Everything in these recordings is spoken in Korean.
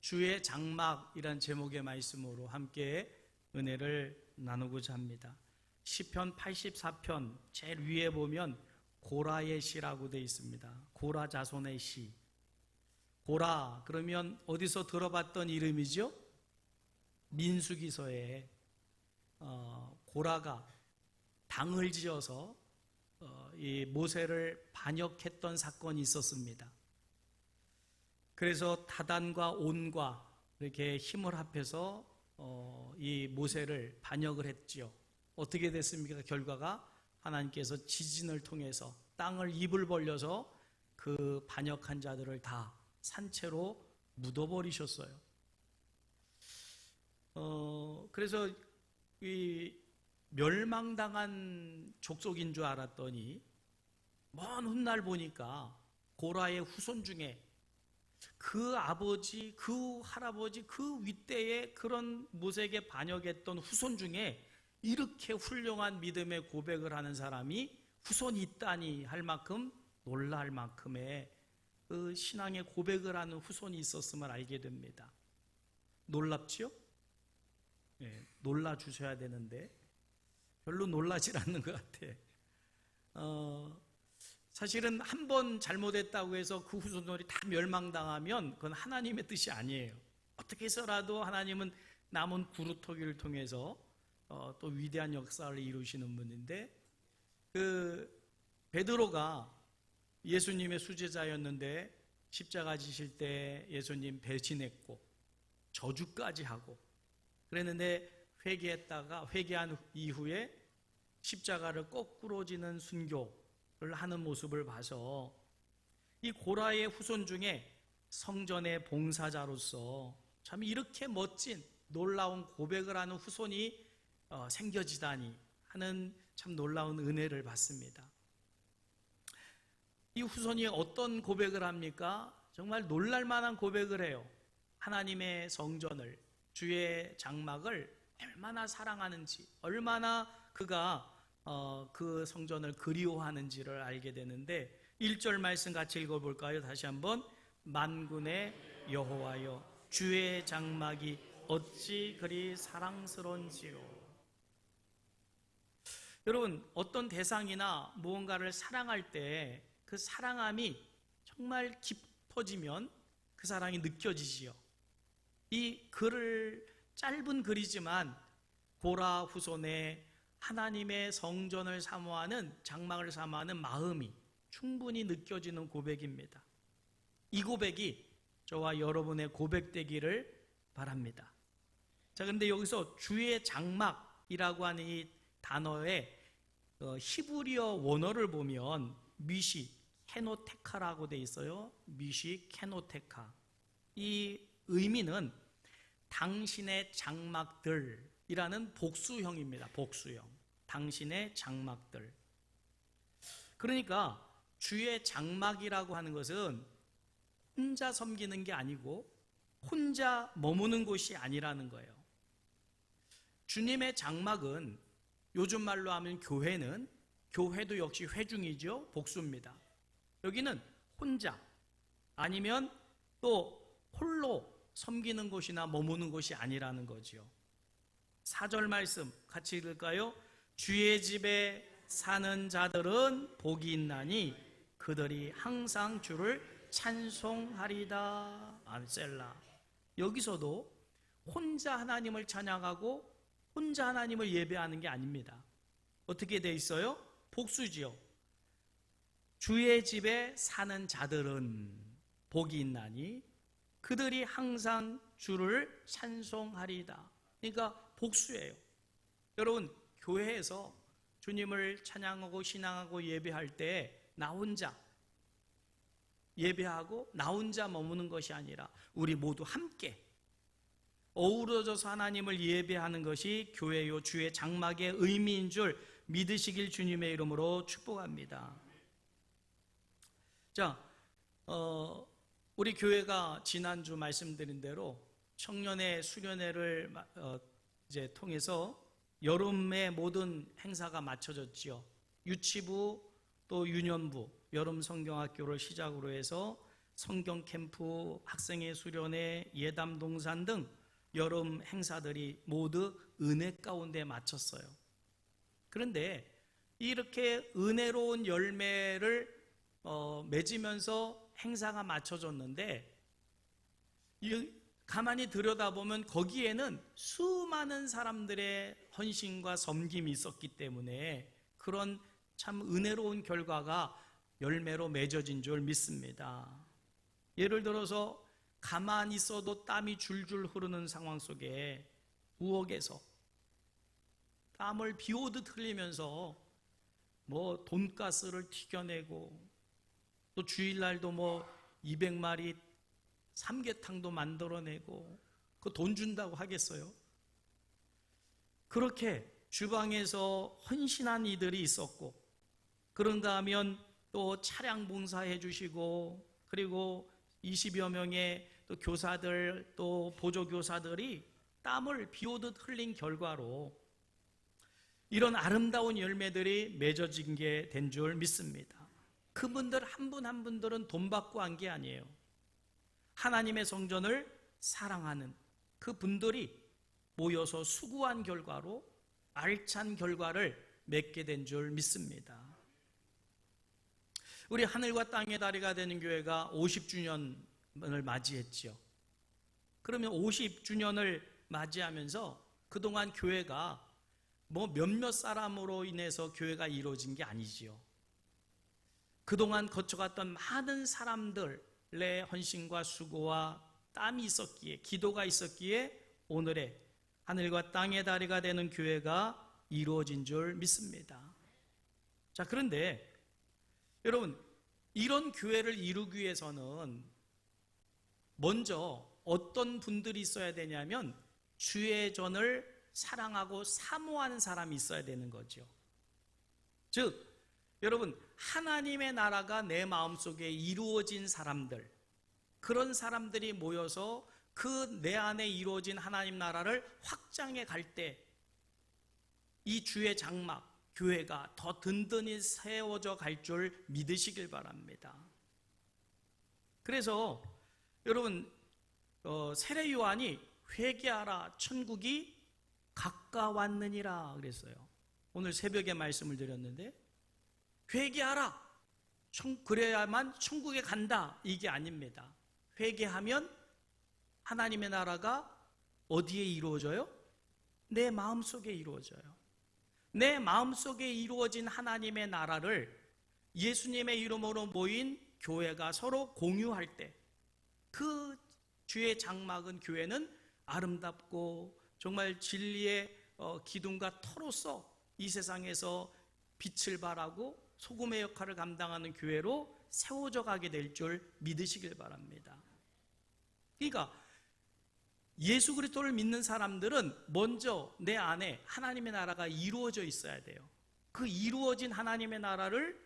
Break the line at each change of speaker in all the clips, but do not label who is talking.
주의 장막이란 제목의 말씀으로 함께 은혜를 나누고자 합니다. 시편 84편 제일 위에 보면 고라의 시라고 되어 있습니다. 고라 자손의 시. 고라 그러면 어디서 들어봤던 이름이죠? 민수기서에 고라가 당을 지어서 이 모세를 반역했던 사건이 있었습니다. 그래서 다단과 온과 이렇게 힘을 합해서 이 모세를 반역을 했지요. 어떻게 됐습니까? 결과가 하나님께서 지진을 통해서 땅을 입을 벌려서 그 반역한 자들을 다 산채로 묻어버리셨어요. 그래서 이 멸망당한 족속인 줄 알았더니 먼 훗날 보니까 고라의 후손 중에 그 아버지, 그 할아버지, 그 윗대에 그런 모세에게 반역했던 후손 중에 이렇게 훌륭한 믿음의 고백을 하는 사람이 후손이 있다니 할 만큼 놀랄 만큼의 그 신앙의 고백을 하는 후손이 있었음을 알게 됩니다. 놀랍지요? 네, 놀라 주셔야 되는데 별로 놀라질 않는 것 같아. 사실은 한 번 잘못했다고 해서 그 후손들이 다 멸망당하면 그건 하나님의 뜻이 아니에요. 어떻게 해서라도 하나님은 남은 구루토기를 통해서 또 위대한 역사를 이루시는 분인데, 그 베드로가 예수님의 수제자였는데 십자가 지실 때 예수님 배신했고 저주까지 하고 그랬는데 회개한 이후에 십자가를 거꾸로 지는 순교를 하는 모습을 봐서 이 고라의 후손 중에 성전의 봉사자로서 참 이렇게 멋진 놀라운 고백을 하는 후손이 생겨지다니 하는 참 놀라운 은혜를 받습니다. 이 후손이 어떤 고백을 합니까? 정말 놀랄만한 고백을 해요. 하나님의 성전을, 주의 장막을 얼마나 사랑하는지, 얼마나 그가 그 성전을 그리워하는지를 알게 되는데 1절 말씀 같이 읽어볼까요? 다시 한번. 만군의 여호와여, 주의 장막이 어찌 그리 사랑스러운지요. 여러분, 어떤 대상이나 무언가를 사랑할 때 그 사랑함이 정말 깊어지면 그 사랑이 느껴지지요. 이 글을 짧은 글이지만 고라 후손의 하나님의 성전을 사모하는, 장막을 사모하는 마음이 충분히 느껴지는 고백입니다. 이 고백이 저와 여러분의 고백되기를 바랍니다. 자, 그런데 여기서 주의 장막이라고 하는 이 단어의 히브리어 원어를 보면 미시 케노테카라고 돼 있어요. 미시 케노테카. 이 의미는 당신의 장막들이라는 복수형입니다. 복수형. 당신의 장막들. 그러니까 주의 장막이라고 하는 것은 혼자 섬기는 게 아니고 혼자 머무는 곳이 아니라는 거예요. 주님의 장막은 요즘 말로 하면 교회도 역시 회중이죠. 복수입니다. 여기는 혼자 아니면 또 홀로 섬기는 곳이나 머무는 곳이 아니라는 거죠. 4절 말씀 같이 읽을까요? 주의 집에 사는 자들은 복이 있나니 그들이 항상 주를 찬송하리다. 암셀라. 여기서도 혼자 하나님을 찬양하고 혼자 하나님을 예배하는 게 아닙니다. 어떻게 돼 있어요? 복수지요. 주의 집에 사는 자들은 복이 있나니 그들이 항상 주를 찬송하리다. 그러니까 복수예요. 여러분, 교회에서 주님을 찬양하고 신앙하고 예배할 때 나 혼자 예배하고 나 혼자 머무는 것이 아니라 우리 모두 함께 어우러져서 하나님을 예배하는 것이 교회요 주의 장막의 의미인 줄 믿으시길 주님의 이름으로 축복합니다. 자, 우리 교회가 지난주 말씀드린 대로 청년의 수련회를 이제 통해서 여름의 모든 행사가 마쳐졌지요. 유치부 또 유년부 여름 성경학교를 시작으로 해서 성경 캠프, 학생회 수련회, 예담 동산 등 여름 행사들이 모두 은혜 가운데 마쳤어요. 그런데 이렇게 은혜로운 열매를 맺으면서 행사가 마쳐졌는데, 가만히 들여다보면 거기에는 수많은 사람들의 헌신과 섬김이 있었기 때문에 그런 참 은혜로운 결과가 열매로 맺어진 줄 믿습니다. 예를 들어서 가만히 있어도 땀이 줄줄 흐르는 상황 속에 부엌에서 땀을 비 오듯 흘리면서 돈가스를 튀겨내고, 또 주일날도 200마리 삼계탕도 만들어내고, 그 돈 준다고 하겠어요? 그렇게 주방에서 헌신한 이들이 있었고, 그런가 하면 또 차량 봉사해 주시고, 그리고 20여 명의 또 교사들, 또 보조교사들이 땀을 비오듯 흘린 결과로 이런 아름다운 열매들이 맺어진 게 된 줄 믿습니다. 그분들 한 분 한 분들은 돈 받고 한 게 아니에요. 하나님의 성전을 사랑하는 그 분들이 모여서 수고한 결과로 알찬 결과를 맺게 된 줄 믿습니다. 우리 하늘과 땅의 다리가 되는 교회가 50주년을 맞이했지요. 그러면 50주년을 맞이하면서 그동안 교회가 몇몇 사람으로 인해서 교회가 이루어진 게 아니지요. 그동안 거쳐갔던 많은 사람들의 헌신과 수고와 땀이 있었기에, 기도가 있었기에 오늘의 하늘과 땅의 다리가 되는 교회가 이루어진 줄 믿습니다. 자, 그런데 여러분, 이런 교회를 이루기 위해서는 먼저 어떤 분들이 있어야 되냐면 주의 전을 사랑하고 사모하는 사람이 있어야 되는 거죠. 즉, 여러분, 하나님의 나라가 내 마음속에 이루어진 사람들, 그런 사람들이 모여서 그 내 안에 이루어진 하나님 나라를 확장해 갈 때 이 주의 장막, 교회가 더 든든히 세워져 갈 줄 믿으시길 바랍니다. 그래서 여러분, 세례 요한이 회개하라, 천국이 가까웠느니라 그랬어요. 오늘 새벽에 말씀을 드렸는데, 회개하라, 그래야만 천국에 간다, 이게 아닙니다. 회개하면 하나님의 나라가 어디에 이루어져요? 내 마음속에 이루어져요. 내 마음속에 이루어진 하나님의 나라를 예수님의 이름으로 모인 교회가 서로 공유할 때, 그 주의 장막은, 교회는 아름답고 정말 진리의 기둥과 터로서 이 세상에서 빛을 발하고 소금의 역할을 감당하는 교회로 세워져 가게 될 줄 믿으시길 바랍니다. 그러니까 예수 그리스도를 믿는 사람들은 먼저 내 안에 하나님의 나라가 이루어져 있어야 돼요. 그 이루어진 하나님의 나라를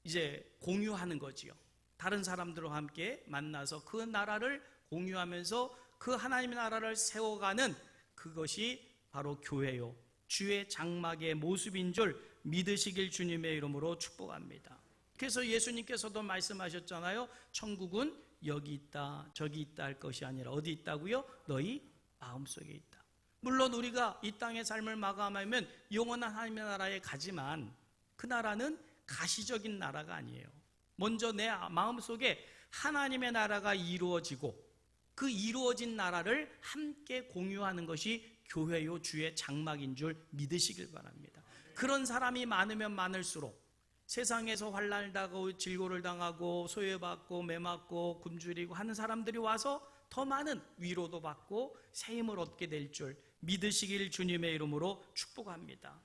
이제 공유하는 거지요. 다른 사람들과 함께 만나서 그 나라를 공유하면서 그 하나님의 나라를 세워가는 그것이 바로 교회요, 주의 장막의 모습인 줄 믿으시길 주님의 이름으로 축복합니다. 그래서 예수님께서도 말씀하셨잖아요. 천국은 여기 있다, 저기 있다 할 것이 아니라 어디 있다고요? 너희 마음속에 있다. 물론 우리가 이 땅의 삶을 마감하면 영원한 하나님의 나라에 가지만 그 나라는 가시적인 나라가 아니에요. 먼저 내 마음속에 하나님의 나라가 이루어지고 그 이루어진 나라를 함께 공유하는 것이 교회요, 주의 장막인 줄 믿으시길 바랍니다. 그런 사람이 많으면 많을수록 세상에서 환난을 당하고 질고를 당하고 소외받고 매맞고 굶주리고 하는 사람들이 와서 더 많은 위로도 받고 새 힘을 얻게 될 줄 믿으시길 주님의 이름으로 축복합니다.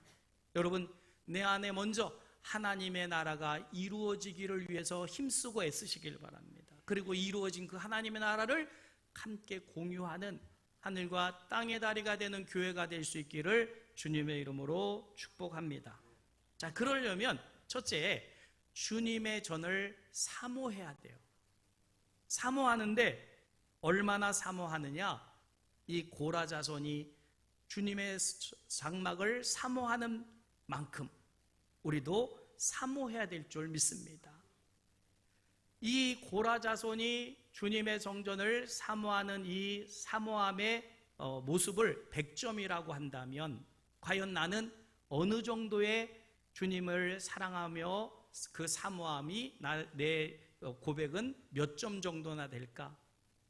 여러분, 내 안에 먼저 하나님의 나라가 이루어지기를 위해서 힘쓰고 애쓰시길 바랍니다. 그리고 이루어진 그 하나님의 나라를 함께 공유하는 하늘과 땅의 다리가 되는 교회가 될 수 있기를 주님의 이름으로 축복합니다. 자, 그러려면 첫째, 주님의 전을 사모해야 돼요. 사모하는데 얼마나 사모하느냐? 이 고라 자손이 주님의 장막을 사모하는 만큼 우리도 사모해야 될 줄 믿습니다. 이 고라 자손이 주님의 성전을 사모하는 이 사모함의 모습을 100점이라고 한다면 과연 나는 어느 정도의 주님을 사랑하며 그 사모함이 내 고백은 몇 점 정도나 될까?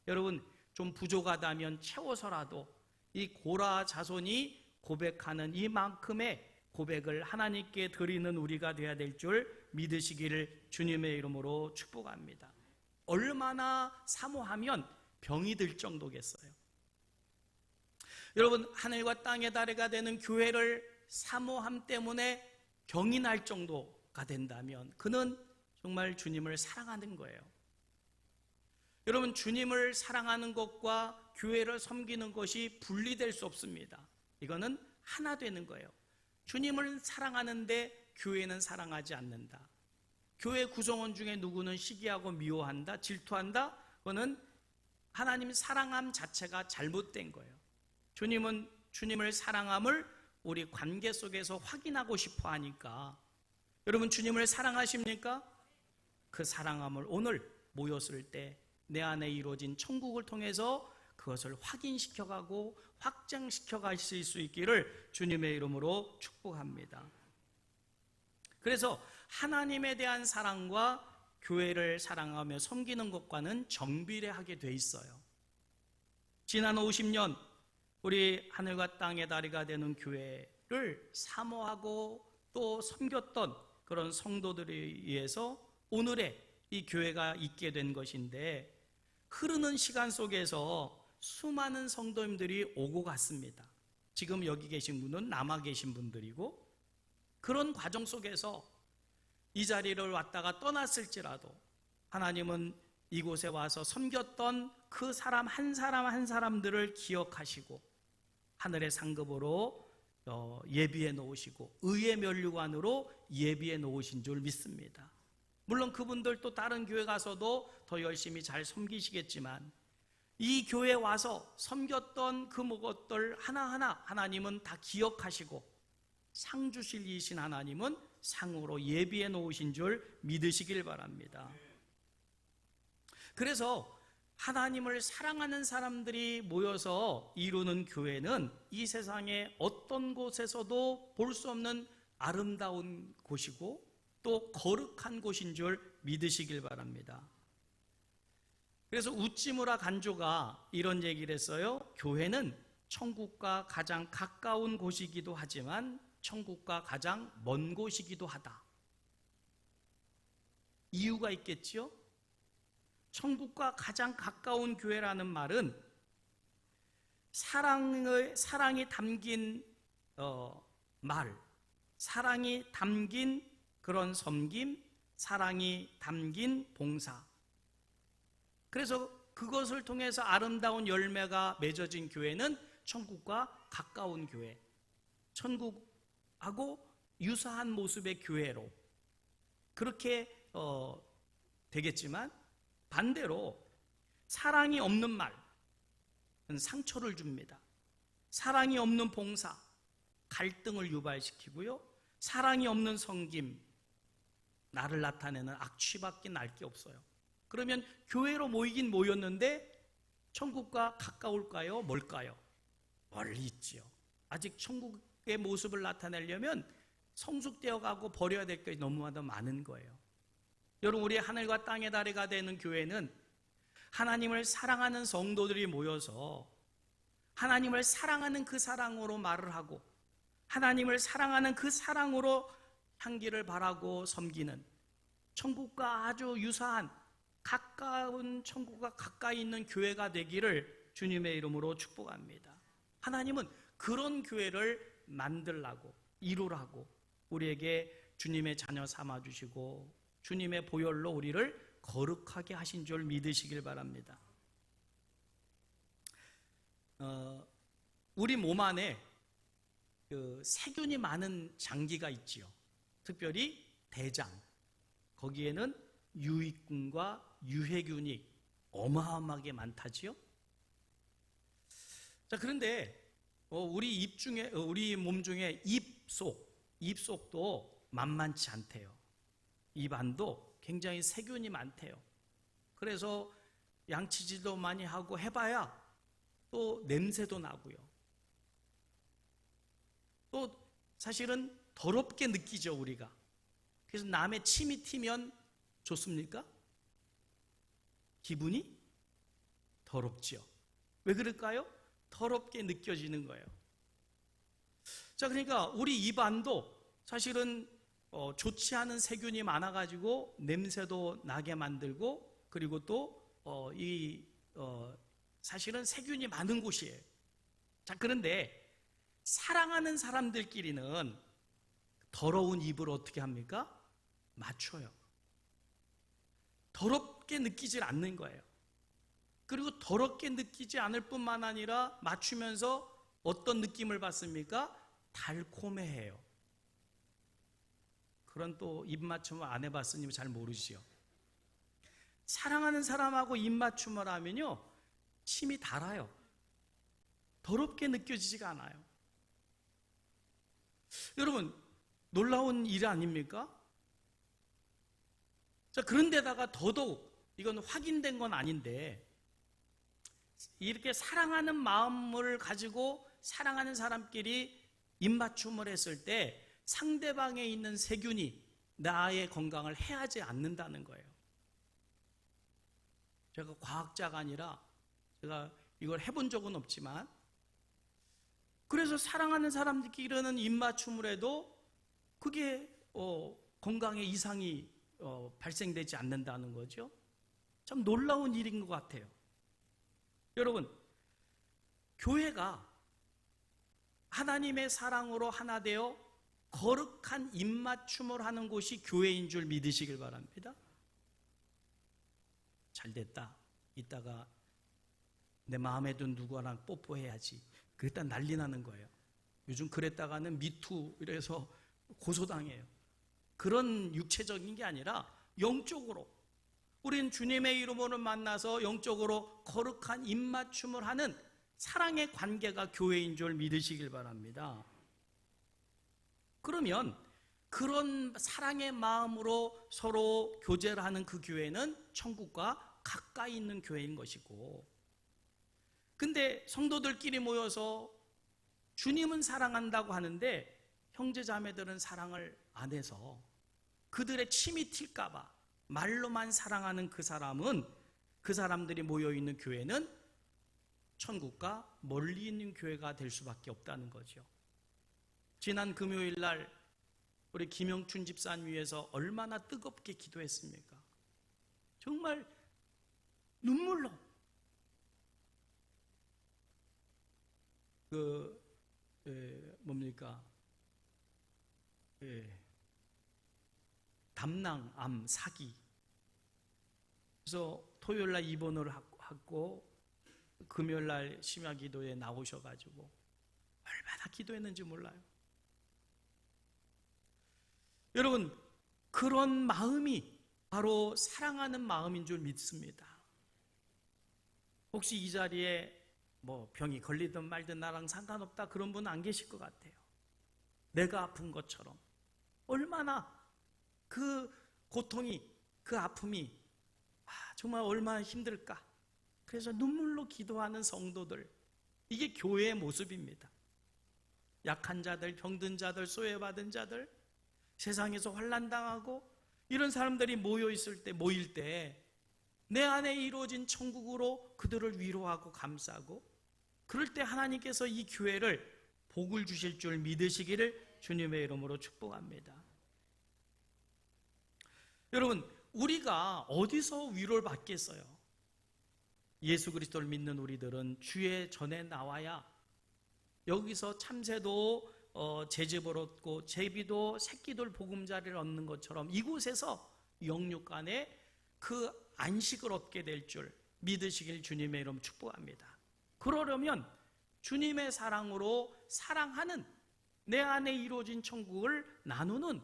여러분, 좀 부족하다면 채워서라도 이 고라 자손이 고백하는 이만큼의 고백을 하나님께 드리는 우리가 되어야 될 줄 믿으시기를 주님의 이름으로 축복합니다. 얼마나 사모하면 병이 들 정도겠어요. 여러분, 하늘과 땅의 다리가 되는 교회를 사모함 때문에 병이 날 정도가 된다면 그는 정말 주님을 사랑하는 거예요. 여러분, 주님을 사랑하는 것과 교회를 섬기는 것이 분리될 수 없습니다. 이거는 하나 되는 거예요. 주님을 사랑하는데 교회는 사랑하지 않는다. 교회 구성원 중에 누구는 시기하고 미워한다, 질투한다. 그거는 하나님 사랑함 자체가 잘못된 거예요. 주님은 주님을 사랑함을 우리 관계 속에서 확인하고 싶어 하니까, 여러분 주님을 사랑하십니까? 그 사랑함을 오늘 모였을 때 내 안에 이루어진 천국을 통해서 그것을 확인시켜가고 확장시켜 가실 수 있기를 주님의 이름으로 축복합니다. 그래서 하나님에 대한 사랑과 교회를 사랑하며 섬기는 것과는 정비례하게 돼 있어요. 지난 50년 우리 하늘과 땅의 다리가 되는 교회를 사모하고 또 섬겼던 그런 성도들에 의해서 오늘의 이 교회가 있게 된 것인데, 흐르는 시간 속에서 수많은 성도님들이 오고 갔습니다. 지금 여기 계신 분은 남아 계신 분들이고, 그런 과정 속에서 이 자리를 왔다가 떠났을지라도 하나님은 이곳에 와서 섬겼던 그 사람 한 사람 한 사람들을 기억하시고 하늘의 상급으로 예비해 놓으시고 의의 면류관으로 예비해 놓으신 줄 믿습니다. 물론 그분들 또 다른 교회 가서도 더 열심히 잘 섬기시겠지만 이 교회에 와서 섬겼던 그 것들 하나하나 하나님은 다 기억하시고 상 주실 이신 하나님은 상으로 예비해 놓으신 줄 믿으시길 바랍니다. 그래서 하나님을 사랑하는 사람들이 모여서 이루는 교회는 이 세상의 어떤 곳에서도 볼 수 없는 아름다운 곳이고 또 거룩한 곳인 줄 믿으시길 바랍니다. 그래서 우찌무라 간조가 이런 얘기를 했어요. 교회는 천국과 가장 가까운 곳이기도 하지만 천국과 가장 먼 곳이기도 하다. 이유가 있겠지요? 천국과 가장 가까운 교회라는 말은 사랑이 담긴 말, 사랑이 담긴 그런 섬김, 사랑이 담긴 봉사. 그래서 그것을 통해서 아름다운 열매가 맺어진 교회는 천국과 가까운 교회, 천국하고 유사한 모습의 교회로 그렇게 되겠지만, 반대로 사랑이 없는 말은 상처를 줍니다. 사랑이 없는 봉사, 갈등을 유발시키고요. 사랑이 없는 섬김, 나를 나타내는 악취밖에 날 게 없어요. 그러면 교회로 모이긴 모였는데 천국과 가까울까요? 멀까요? 멀리 있지요. 아직 천국의 모습을 나타내려면 성숙되어 가고 버려야 될 게 너무나도 많은 거예요. 여러분, 우리 하늘과 땅의 다리가 되는 교회는 하나님을 사랑하는 성도들이 모여서 하나님을 사랑하는 그 사랑으로 말을 하고 하나님을 사랑하는 그 사랑으로 향기를 바라고 섬기는 천국과 아주 유사한 가까운 천국과 가까이 있는 교회가 되기를 주님의 이름으로 축복합니다. 하나님은 그런 교회를 만들라고 이루라고 우리에게 주님의 자녀 삼아주시고 주님의 보혈로 우리를 거룩하게 하신 줄 믿으시길 바랍니다. 우리 몸 안에 그 세균이 많은 장기가 있지요. 특별히 대장, 거기에는 유익균과 유해균이 어마어마하게 많다지요. 자, 그런데 우리 몸 중에 입속도 만만치 않대요. 입 안도 굉장히 세균이 많대요. 그래서 양치질도 많이 하고 해봐야 또 냄새도 나고요. 또 사실은 더럽게 느끼죠, 우리가. 그래서 남의 침이 튀면 좋습니까? 기분이 더럽지요. 왜 그럴까요? 더럽게 느껴지는 거예요. 자, 그러니까 우리 입안도 사실은 좋지 않은 세균이 많아가지고 냄새도 나게 만들고, 그리고 또 사실은 세균이 많은 곳이에요. 자, 그런데 사랑하는 사람들끼리는 더러운 입을 어떻게 합니까? 맞춰요. 더럽게 느끼질 않는 거예요. 그리고 더럽게 느끼지 않을 뿐만 아니라 맞추면서 어떤 느낌을 받습니까? 달콤해해요. 그런 또 입맞춤을 안 해봤으니 잘 모르시죠. 사랑하는 사람하고 입맞춤을 하면요, 침이 달아요. 더럽게 느껴지지가 않아요. 여러분, 놀라운 일 아닙니까? 자, 그런데다가 더더욱 이건 확인된 건 아닌데, 이렇게 사랑하는 마음을 가지고 사랑하는 사람끼리 입맞춤을 했을 때 상대방에 있는 세균이 나의 건강을 해하지 않는다는 거예요. 제가 과학자가 아니라 제가 이걸 해본 적은 없지만, 그래서 사랑하는 사람들끼리는 입맞춤을 해도 그게 건강에 이상이 발생되지 않는다는 거죠. 참 놀라운 일인 것 같아요. 여러분, 교회가 하나님의 사랑으로 하나 되어 거룩한 입맞춤을 하는 곳이 교회인 줄 믿으시길 바랍니다. 잘됐다, 이따가 내 마음에 든 누구랑 뽀뽀해야지, 그랬다 난리 나는 거예요. 요즘 그랬다가는 미투 이래서 고소당해요. 그런 육체적인 게 아니라 영적으로 우린 주님의 이름으로 만나서 영적으로 거룩한 입맞춤을 하는 사랑의 관계가 교회인 줄 믿으시길 바랍니다. 그러면 그런 사랑의 마음으로 서로 교제를 하는 그 교회는 천국과 가까이 있는 교회인 것이고, 근데 성도들끼리 모여서 주님은 사랑한다고 하는데 형제자매들은 사랑을 안 해서 그들의 침이 튈까봐 말로만 사랑하는 그 사람들이 모여있는 교회는 천국과 멀리 있는 교회가 될 수밖에 없다는 거죠. 지난 금요일 날 우리 김영춘 집사님 위해서 얼마나 뜨겁게 기도했습니까? 정말 눈물로 담낭암 사기. 그래서 토요일 날 입원을 하고 금요일 날 심야 기도에 나오셔가지고 얼마나 기도했는지 몰라요. 여러분, 그런 마음이 바로 사랑하는 마음인 줄 믿습니다. 혹시 이 자리에 병이 걸리든 말든 나랑 상관없다 그런 분 안 계실 것 같아요. 내가 아픈 것처럼 얼마나 그 고통이, 그 아픔이 정말 얼마나 힘들까. 그래서 눈물로 기도하는 성도들, 이게 교회의 모습입니다. 약한 자들, 병든 자들, 소외받은 자들, 세상에서 환난당하고 이런 사람들이 모일 때 내 안에 이루어진 천국으로 그들을 위로하고 감싸고, 그럴 때 하나님께서 이 교회를 복을 주실 줄 믿으시기를 주님의 이름으로 축복합니다. 여러분, 우리가 어디서 위로를 받겠어요? 예수 그리스도를 믿는 우리들은 주의 전에 나와야 여기서 참새도 제집을 얻고 제비도 새끼들 보금자리를 얻는 것처럼 이곳에서 영육간에 그 안식을 얻게 될 줄 믿으시길 주님의 이름 축복합니다. 그러려면 주님의 사랑으로 사랑하는, 내 안에 이루어진 천국을 나누는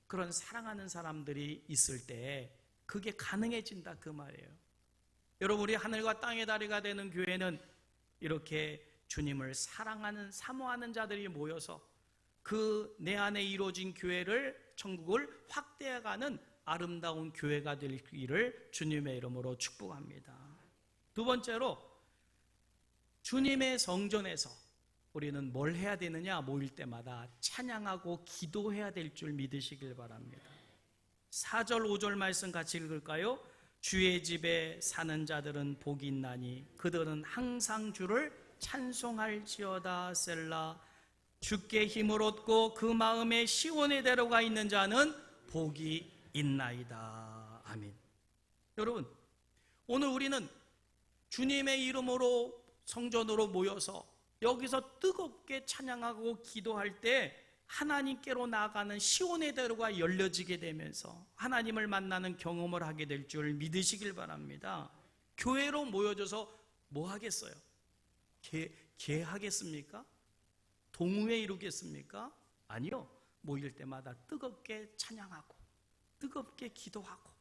그런 사랑하는 사람들이 있을 때 그게 가능해진다 그 말이에요. 여러분, 우리 하늘과 땅의 다리가 되는 교회는 이렇게 주님을 사랑하는, 사모하는 자들이 모여서 그 내 안에 이루어진 교회를, 천국을 확대해가는 아름다운 교회가 되기를 주님의 이름으로 축복합니다. 두 번째로, 주님의 성전에서 우리는 뭘 해야 되느냐? 모일 때마다 찬양하고 기도해야 될 줄 믿으시길 바랍니다. 4절 5절 말씀 같이 읽을까요? 주의 집에 사는 자들은 복이 있나니 그들은 항상 주를 찬송할지어다. 셀라. 주께 힘을 얻고 그 마음에 시온의 대로가 있는 자는 복이 있나이다. 아멘. 여러분, 오늘 우리는 주님의 이름으로 성전으로 모여서 여기서 뜨겁게 찬양하고 기도할 때 하나님께로 나아가는 시온의 대로가 열려지게 되면서 하나님을 만나는 경험을 하게 될 줄 믿으시길 바랍니다. 교회로 모여져서 뭐 하겠어요? 개하겠습니까? 동무회 이루겠습니까? 아니요. 모일 때마다 뜨겁게 찬양하고 뜨겁게 기도하고,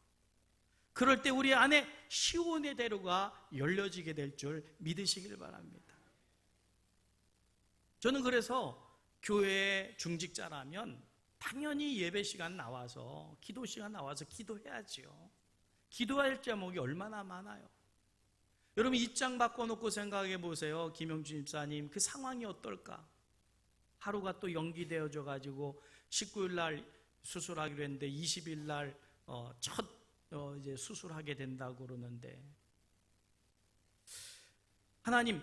그럴 때 우리 안에 시온의 대로가 열려지게 될 줄 믿으시길 바랍니다. 저는 그래서 교회 중직자라면 당연히 예배 시간 나와서, 기도 시간 나와서 기도해야지요. 기도할 제목이 얼마나 많아요. 여러분, 입장 바꿔놓고 생각해 보세요. 김영준 집사님, 그 상황이 어떨까? 하루가 또 연기되어져 가지고 19일 날 수술하기로 했는데 20일 날 첫 이제 수술하게 된다고 그러는데, 하나님,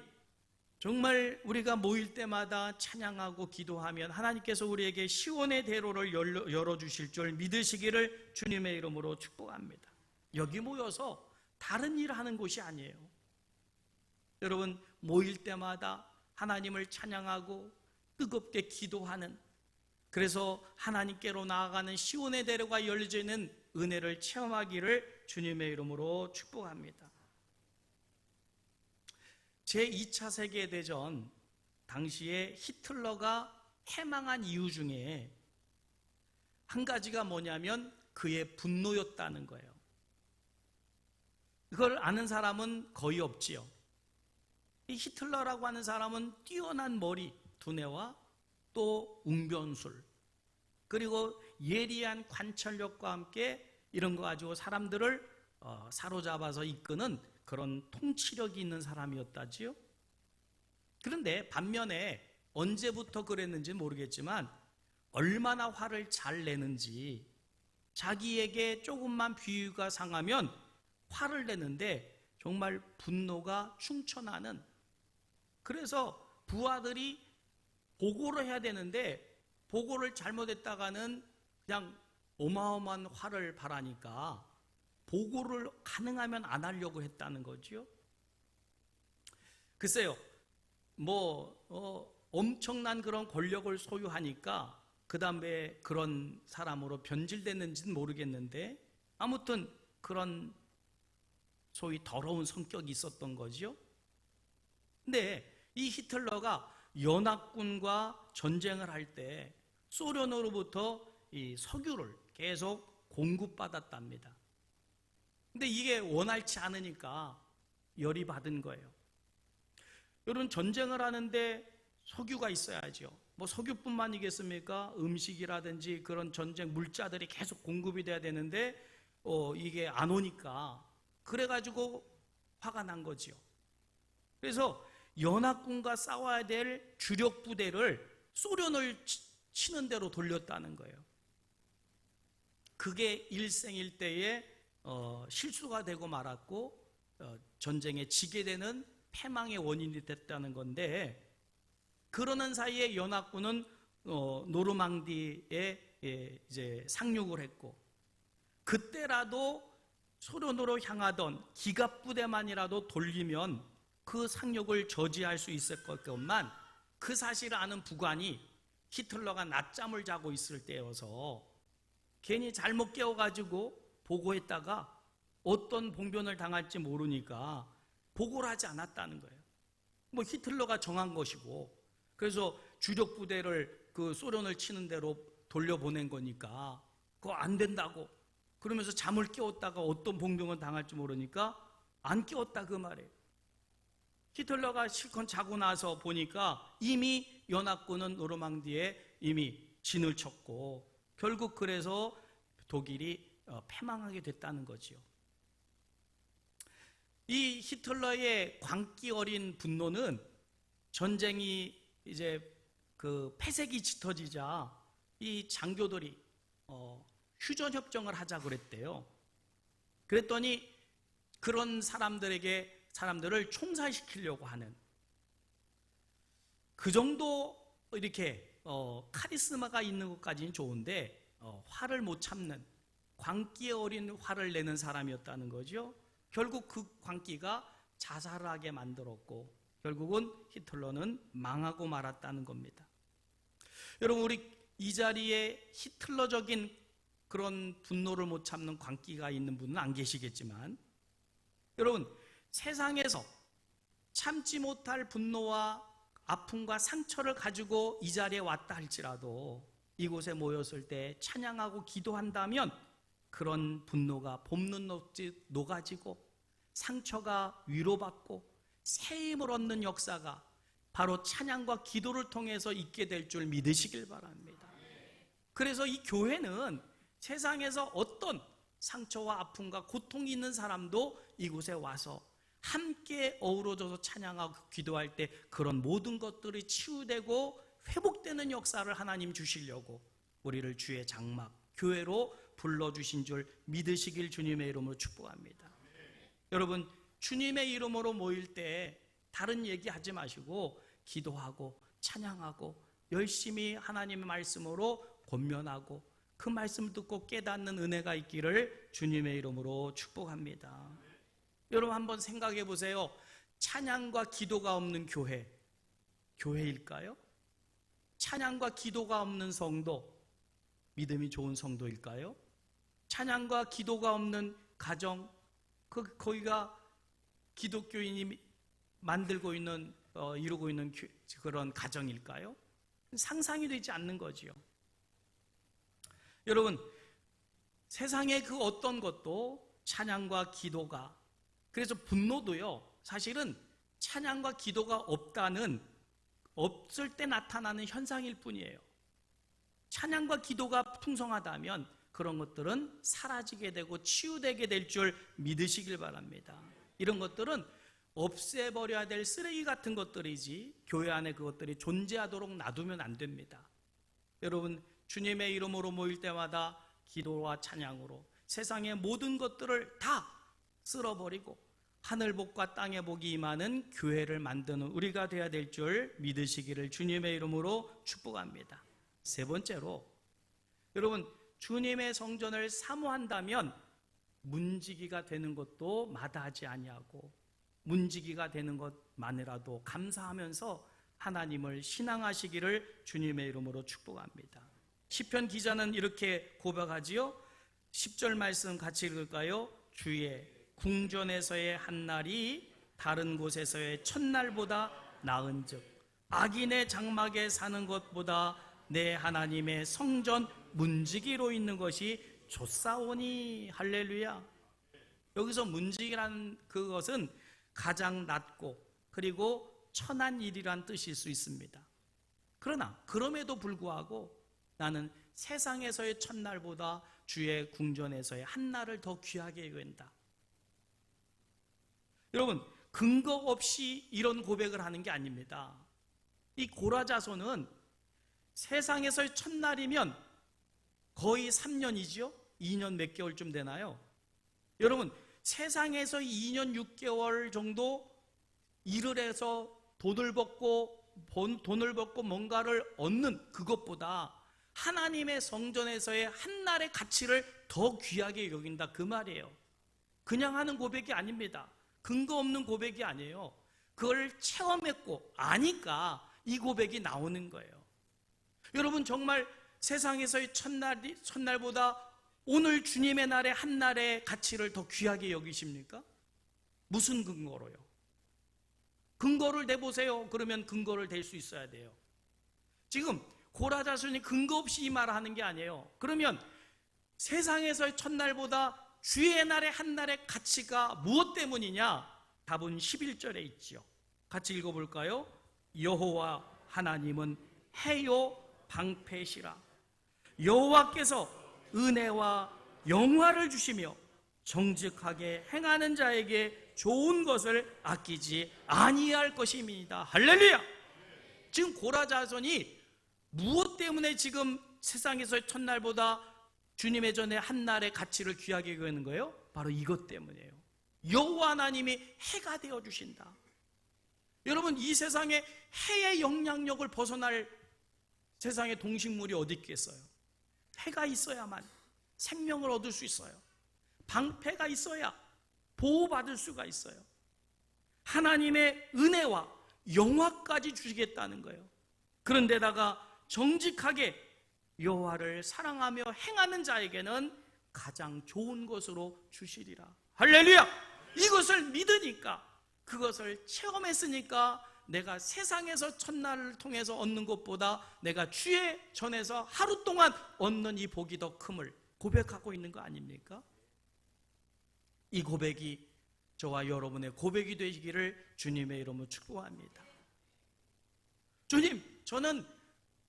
정말 우리가 모일 때마다 찬양하고 기도하면 하나님께서 우리에게 시온의 대로를 열어주실 줄 믿으시기를 주님의 이름으로 축복합니다. 여기 모여서 다른 일 하는 곳이 아니에요. 여러분, 모일 때마다 하나님을 찬양하고 뜨겁게 기도하는, 그래서 하나님께로 나아가는 시온의 대로가 열려지는 은혜를 체험하기를 주님의 이름으로 축복합니다. 제2차 세계대전 당시에 히틀러가 패망한 이유 중에 한 가지가 뭐냐면 그의 분노였다는 거예요. 그걸 아는 사람은 거의 없지요. 이 히틀러라고 하는 사람은 뛰어난 머리, 두뇌와 또 웅변술, 그리고 예리한 관찰력과 함께 이런 거 가지고 사람들을 사로잡아서 이끄는 그런 통치력이 있는 사람이었다지요. 그런데 반면에 언제부터 그랬는지 모르겠지만 얼마나 화를 잘 내는지, 자기에게 조금만 비위가 상하면 화를 내는데 정말 분노가 충천하는, 그래서 부하들이 보고를 해야 되는데 보고를 잘못했다가는 그냥 어마어마한 화를 발하니까 보고를 가능하면 안 하려고 했다는 거죠. 글쎄요, 엄청난 그런 권력을 소유하니까 그 다음에 그런 사람으로 변질됐는지는 모르겠는데, 아무튼 그런 소위 더러운 성격이 있었던 거죠. 근데 이 히틀러가 연합군과 전쟁을 할 때 소련으로부터 이 석유를 계속 공급받았답니다. 근데 이게 원활치 않으니까 열이 받은 거예요. 여러분, 전쟁을 하는데 석유가 있어야죠. 석유뿐만이겠습니까? 음식이라든지 그런 전쟁 물자들이 계속 공급이 돼야 되는데 이게 안 오니까, 그래가지고 화가 난 거지요. 그래서 연합군과 싸워야 될 주력 부대를 소련을 치는 대로 돌렸다는 거예요. 그게 일생일대의 실수가 되고 말았고 전쟁에 지게 되는 패망의 원인이 됐다는 건데, 그러는 사이에 연합군은 노르망디에 이제 상륙을 했고, 그때라도 소련으로 향하던 기갑부대만이라도 돌리면 그 상륙을 저지할 수 있을 것만, 그 사실을 아는 부관이 히틀러가 낮잠을 자고 있을 때여서 괜히 잘못 깨워가지고 보고했다가 어떤 봉변을 당할지 모르니까 보고를 하지 않았다는 거예요. 히틀러가 정한 것이고, 그래서 주력 부대를 그 소련을 치는 대로 돌려보낸 거니까 그거 안 된다고, 그러면서 잠을 깨웠다가 어떤 봉변을 당할지 모르니까 안 깨웠다, 그 말이에요. 히틀러가 실컷 자고 나서 보니까 이미 연합군은 노르망디에 이미 진을 쳤고, 결국 그래서 독일이 패망하게 됐다는 거지요. 이 히틀러의 광기 어린 분노는 전쟁이 이제 그 폐색이 짙어지자 이 장교들이 휴전 협정을 하자 그랬대요. 그랬더니 그런 사람들을 총살시키려고 하는 그 정도 이렇게 카리스마가 있는 것까지는 좋은데 화를 못 참는 광기 어린 화를 내는 사람이었다는 거죠. 결국 그 광기가 자살을 하게 만들었고 결국은 히틀러는 망하고 말았다는 겁니다. 여러분, 우리 이 자리에 히틀러적인 그런 분노를 못 참는 광기가 있는 분은 안 계시겠지만, 여러분, 세상에서 참지 못할 분노와 아픔과 상처를 가지고 이 자리에 왔다 할지라도 이곳에 모였을 때 찬양하고 기도한다면 그런 분노가 봄눈 녹아지고 상처가 위로받고 새 힘을 얻는 역사가 바로 찬양과 기도를 통해서 있게 될 줄 믿으시길 바랍니다. 그래서 이 교회는 세상에서 어떤 상처와 아픔과 고통이 있는 사람도 이곳에 와서 함께 어우러져서 찬양하고 기도할 때 그런 모든 것들이 치유되고 회복되는 역사를 하나님 주시려고 우리를 주의 장막, 교회로 불러주신 줄 믿으시길 주님의 이름으로 축복합니다. 여러분, 주님의 이름으로 모일 때 다른 얘기하지 마시고 기도하고 찬양하고 열심히 하나님의 말씀으로 권면하고 그 말씀을 듣고 깨닫는 은혜가 있기를 주님의 이름으로 축복합니다. 여러분, 한번 생각해 보세요. 찬양과 기도가 없는 교회일까요? 찬양과 기도가 없는 성도, 믿음이 좋은 성도일까요? 찬양과 기도가 없는 가정, 거기가 기독교인이 만들고 있는 이루고 있는 그런 가정일까요? 상상이 되지 않는 거지요. 여러분, 세상의 그 어떤 것도 찬양과 기도가, 그래서 분노도요, 사실은 찬양과 기도가 없을 때 나타나는 현상일 뿐이에요. 찬양과 기도가 풍성하다면 그런 것들은 사라지게 되고 치유되게 될 줄 믿으시길 바랍니다. 이런 것들은 없애버려야 될 쓰레기 같은 것들이지 교회 안에 그것들이 존재하도록 놔두면 안 됩니다. 여러분, 주님의 이름으로 모일 때마다 기도와 찬양으로 세상의 모든 것들을 다 쓸어버리고 하늘 복과 땅의 복이 임하는 교회를 만드는 우리가 되어야 될 줄 믿으시기를 주님의 이름으로 축복합니다. 세 번째로, 여러분, 주님의 성전을 사모한다면 문지기가 되는 것도 마다하지 아니하고 문지기가 되는 것만이라도 감사하면서 하나님을 신앙하시기를 주님의 이름으로 축복합니다. 시편 기자는 이렇게 고백하지요. 10절 말씀 같이 읽을까요? 주의 궁전에서의 한날이 다른 곳에서의 첫날보다 나은즉 악인의 장막에 사는 것보다 내 하나님의 성전 문지기로 있는 것이 좋사오니. 할렐루야. 여기서 문지기라는 그것은 가장 낮고 그리고 천한 일이란 뜻일 수 있습니다. 그러나 그럼에도 불구하고 나는 세상에서의 첫날보다 주의 궁전에서의 한날을 더 귀하게 여긴다. 여러분, 근거 없이 이런 고백을 하는 게 아닙니다. 이 고라자손은 세상에서의 첫날이면 거의 3년이죠? 2년 몇 개월쯤 되나요? 여러분, 세상에서 2년 6개월 정도 일을 해서 돈을 벌고 뭔가를 얻는 그것보다 하나님의 성전에서의 한날의 가치를 더 귀하게 여긴다, 그 말이에요. 그냥 하는 고백이 아닙니다. 근거 없는 고백이 아니에요. 그걸 체험했고 아니까 이 고백이 나오는 거예요. 여러분, 정말 세상에서의 첫날보다 오늘 주님의 날의 한날의 가치를 더 귀하게 여기십니까? 무슨 근거로요? 근거를 내보세요. 그러면 근거를 댈 수 있어야 돼요. 지금 고라자손이 근거 없이 이 말을 하는 게 아니에요. 그러면 세상에서의 첫날보다 주의 날의 한날의 가치가 무엇 때문이냐? 답은 11절에 있지요. 같이 읽어볼까요? 여호와 하나님은 해요 방패시라. 여호와께서 은혜와 영화를 주시며 정직하게 행하는 자에게 좋은 것을 아끼지 아니할 것입니다. 할렐루야! 지금 고라 자손이 무엇 때문에 지금 세상에서 첫날보다 주님의 전에 한날의 가치를 귀하게 여기는 거예요? 바로 이것 때문이에요. 여호와 하나님이 해가 되어 주신다. 여러분, 이 세상에 해의 영향력을 벗어날 세상의 동식물이 어디 있겠어요? 해가 있어야만 생명을 얻을 수 있어요. 방패가 있어야 보호받을 수가 있어요. 하나님의 은혜와 영화까지 주시겠다는 거예요. 그런데다가 정직하게 여호와를 사랑하며 행하는 자에게는 가장 좋은 것으로 주시리라. 할렐루야! 이것을 믿으니까, 그것을 체험했으니까 내가 세상에서 첫날을 통해서 얻는 것보다 내가 주의 전에서 하루 동안 얻는 이 복이 더 큼을 고백하고 있는 거 아닙니까? 이 고백이 저와 여러분의 고백이 되시기를 주님의 이름으로 축복합니다. 주님, 저는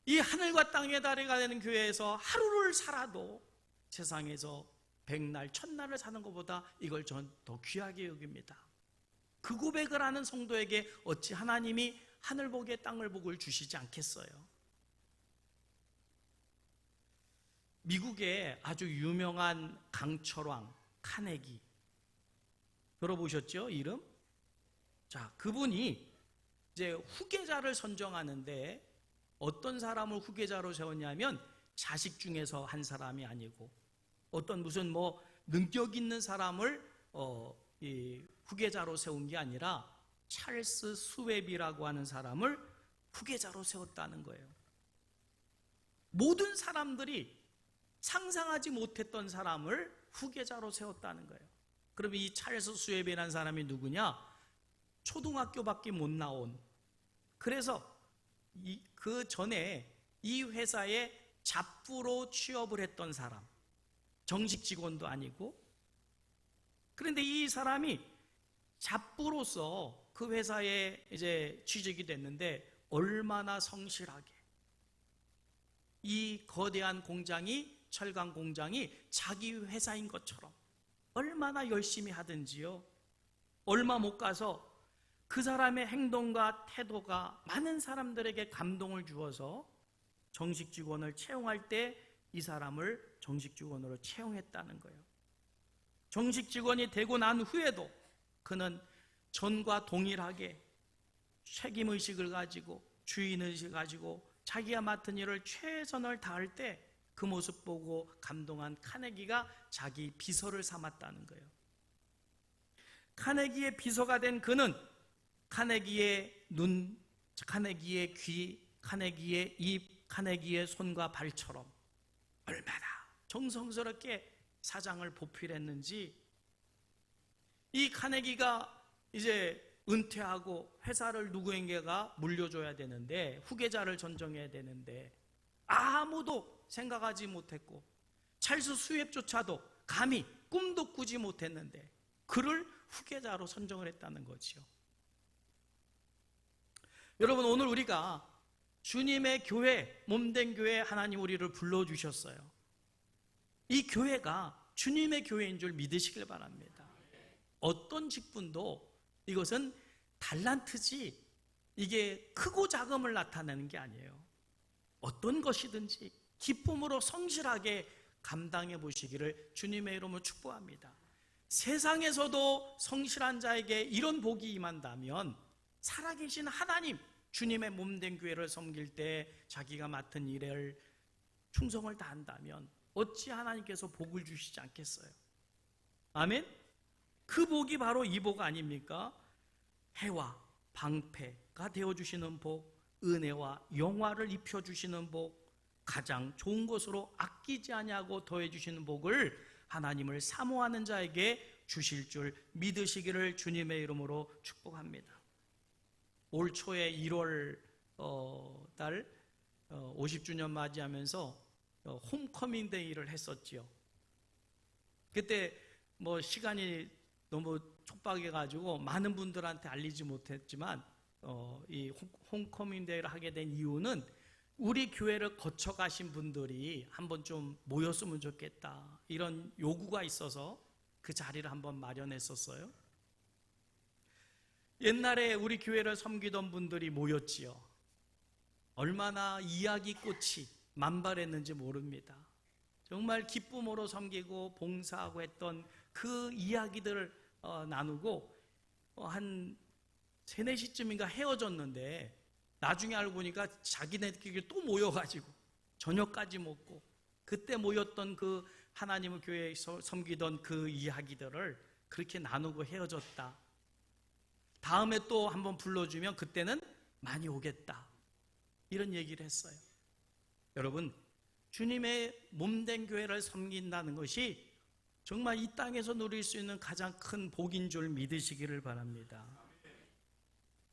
이 하늘과 땅의 다리가 되는 교회에서 하루를 살아도 세상에서 100날, 1000날을 사는 것보다 이걸 전 더 귀하게 여깁니다. 그 고백을 하는 성도에게 어찌 하나님이 하늘복에 땅을복을 주시지 않겠어요? 미국의 아주 유명한 강철왕 카네기 들어보셨죠? 이름? 자, 그분이 이제 후계자를 선정하는데 어떤 사람을 후계자로 세웠냐면 자식 중에서 한 사람이 아니고 어떤 무슨 뭐 능력 있는 사람을 이 후계자로 세운 게 아니라 찰스 스웩이라고 하는 사람을 후계자로 세웠다는 거예요. 모든 사람들이 상상하지 못했던 사람을 후계자로 세웠다는 거예요. 그럼 이 찰스 스웩이라는 사람이 누구냐? 초등학교밖에 못 나온, 그래서 그 전에 이 회사에 잡부로 취업을 했던 사람, 정식 직원도 아니고. 그런데 이 사람이 잡부로서 그 회사에 이제 취직이 됐는데 얼마나 성실하게 이 거대한 공장이, 철강 공장이 자기 회사인 것처럼 얼마나 열심히 하든지요. 얼마 못 가서 그 사람의 행동과 태도가 많은 사람들에게 감동을 주어서 정식 직원을 채용할 때 이 사람을 정식 직원으로 채용했다는 거예요. 정식 직원이 되고 난 후에도 그는 전과 동일하게 책임의식을 가지고, 주인의식을 가지고 자기가 맡은 일을 최선을 다할 때 그 모습 보고 감동한 카네기가 자기 비서를 삼았다는 거예요. 카네기의 비서가 된 그는 카네기의 눈, 카네기의 귀, 카네기의 입, 카네기의 손과 발처럼 얼마나 정성스럽게 사장을 보필했는지, 이 카네기가 이제 은퇴하고 회사를 누구에게가 물려줘야 되는데, 후계자를 선정해야 되는데 아무도 생각하지 못했고 찰스 스웩조차도 감히 꿈도 꾸지 못했는데 그를 후계자로 선정을 했다는 거지요. 여러분, 오늘 우리가 주님의 교회, 몸된 교회, 하나님 우리를 불러주셨어요. 이 교회가 주님의 교회인 줄 믿으시길 바랍니다. 어떤 직분도 이것은 달란트지 이게 크고 작음을 나타내는 게 아니에요. 어떤 것이든지 기쁨으로 성실하게 감당해 보시기를 주님의 이름으로 축복합니다. 세상에서도 성실한 자에게 이런 복이 임한다면 살아계신 하나님, 주님의 몸된 교회를 섬길 때 자기가 맡은 일을 충성을 다한다면 어찌 하나님께서 복을 주시지 않겠어요? 아멘? 그 복이 바로 이 복 아닙니까? 해와 방패가 되어주시는 복, 은혜와 영화를 입혀주시는 복, 가장 좋은 것으로 아끼지 아니하고 더해주시는 복을 하나님을 사모하는 자에게 주실 줄 믿으시기를 주님의 이름으로 축복합니다. 올 초에 1월 달 50주년 맞이하면서 홈커밍 데이를 했었지요. 그때 뭐 시간이 너무 촉박해가지고 많은 분들한테 알리지 못했지만 이 홈커밍 데이를 하게 된 이유는 우리 교회를 거쳐 가신 분들이 한번 좀 모였으면 좋겠다, 이런 요구가 있어서 그 자리를 한번 마련했었어요. 옛날에 우리 교회를 섬기던 분들이 모였지요. 얼마나 이야기꽃이 만발했는지 모릅니다. 정말 기쁨으로 섬기고 봉사하고 했던 그 이야기들을 나누고 한 3, 4시쯤인가 헤어졌는데 나중에 알고 보니까 자기네들끼리 또 모여가지고 저녁까지 먹고 그때 모였던 그 하나님의 교회에서 섬기던 그 이야기들을 그렇게 나누고 헤어졌다. 다음에 또 한번 불러주면 그때는 많이 오겠다, 이런 얘기를 했어요. 여러분, 주님의 몸된 교회를 섬긴다는 것이 정말 이 땅에서 누릴 수 있는 가장 큰 복인 줄 믿으시기를 바랍니다.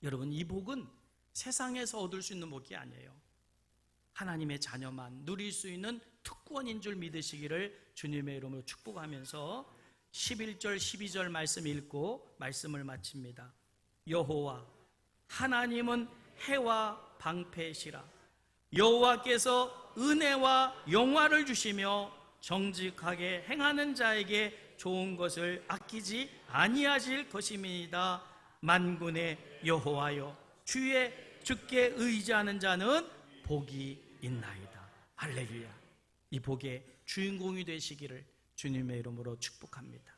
여러분, 이 복은 세상에서 얻을 수 있는 복이 아니에요. 하나님의 자녀만 누릴 수 있는 특권인 줄 믿으시기를 주님의 이름으로 축복하면서 11절 12절 말씀 읽고 말씀을 마칩니다. 여호와 하나님은 해와 방패시라. 여호와께서 은혜와 영화를 주시며 정직하게 행하는 자에게 좋은 것을 아끼지 아니하실 것입니다. 만군의 여호와여, 주의 주께 의지하는 자는 복이 있나이다. 할렐루야. 이 복의 주인공이 되시기를 주님의 이름으로 축복합니다.